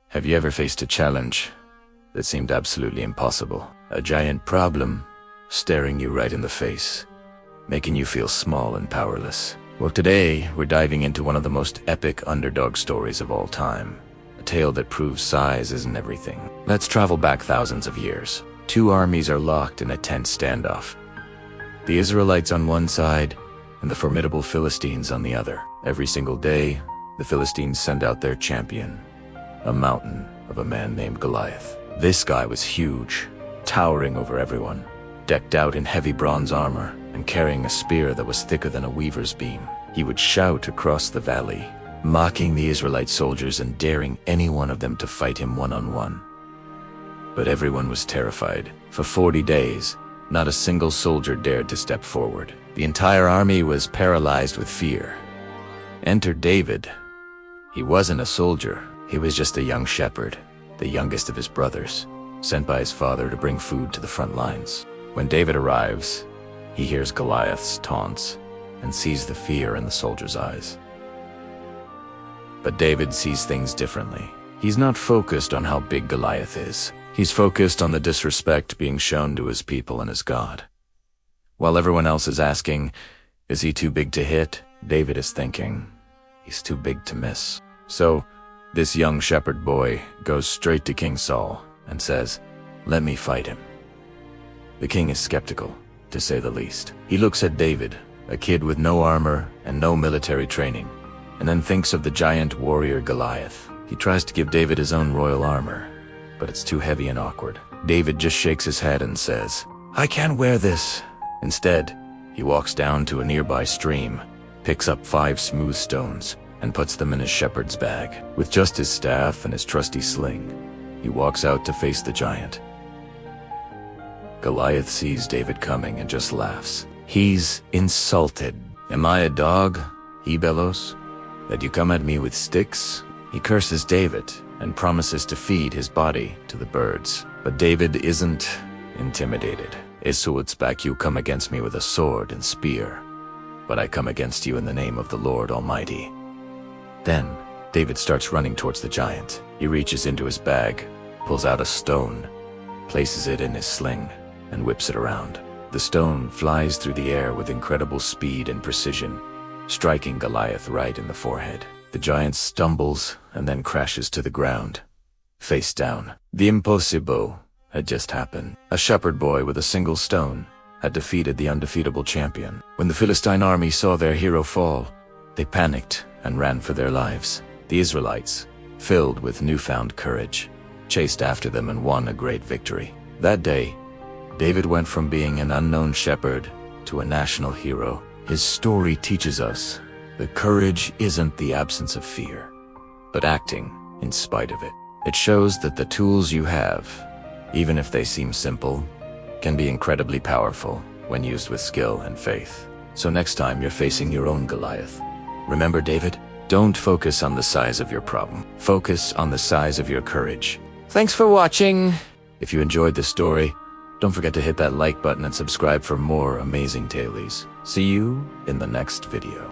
Have you ever faced a challenge that seemed absolutely impossible? A giant problem staring you right in the face, making you feel small and powerless. Well, today we're diving into one of the most epic underdog stories of all time. A tale that proves size isn't everything. Let's travel back thousands of years. Two armies are locked in a tense standoff. The Israelites on one side and the formidable Philistines on the other. Every single day, the Philistines send out their champion, a mountain of a man named Goliath. This guy was huge, towering over everyone, decked out in heavy bronze armor and carrying a spear that was thicker than a weaver's beam. He would shout across the valley, mocking the Israelite soldiers and daring any one of them to fight him one-on-one. But everyone was terrified. For 40 days, not a single soldier dared to step forward. The entire army was paralyzed with fear. Enter David. He wasn't a soldier. He was just a young shepherd, the youngest of his brothers, sent by his father to bring food to the front lines. When David arrives, he hears Goliath's taunts and sees the fear in the soldiers' eyes. But David sees things differently. He's not focused on how big Goliath is. He's focused on the disrespect being shown to his people and his God. While everyone else is asking, is he too big to hit? David is thinking, he's too big to miss. So, this young shepherd boy goes straight to King Saul and says, "Let me fight him." The king is skeptical, to say the least. He looks at David, a kid with no armor and no military training, and then thinks of the giant warrior Goliath. He tries to give David his own royal armor, but it's too heavy and awkward. David just shakes his head and says, "I can't wear this." Instead, he walks down to a nearby stream, picks up 5 smooth stones, and puts them in his shepherd's bag. With just his staff and his trusty sling, he walks out to face the giant. Goliath sees David coming and just laughs. He's insulted. "Am I a dog?" he bellows, "that you come at me with sticks?" He curses David and promises to feed his body to the birds. But David isn't intimidated. "Isuitsback, you come against me with a sword and spear, but I come against you in the name of the Lord Almighty." Then, David starts running towards the giant. He reaches into his bag, pulls out a stone, places it in his sling, and whips it around. The stone flies through the air with incredible speed and precision, striking Goliath right in the forehead. The giant stumbles and then crashes to the ground, face down. The impossible had just happened. A shepherd boy with a single stone had defeated the undefeatable champion. When the Philistine army saw their hero fall, they panicked and ran for their lives. The Israelites, filled with newfound courage, chased after them and won a great victory. That day, David went from being an unknown shepherd to a national hero. His story teaches us that courage isn't the absence of fear, but acting in spite of it. It shows that the tools you have, even if they seem simple, can be incredibly powerful when used with skill and faith. So next time you're facing your own Goliath, remember David? Don't focus on the size of your problem. Focus on the size of your courage. Thanks for watching. If you enjoyed this story, don't forget to hit that like button and subscribe for more amazing tailies. See you in the next video.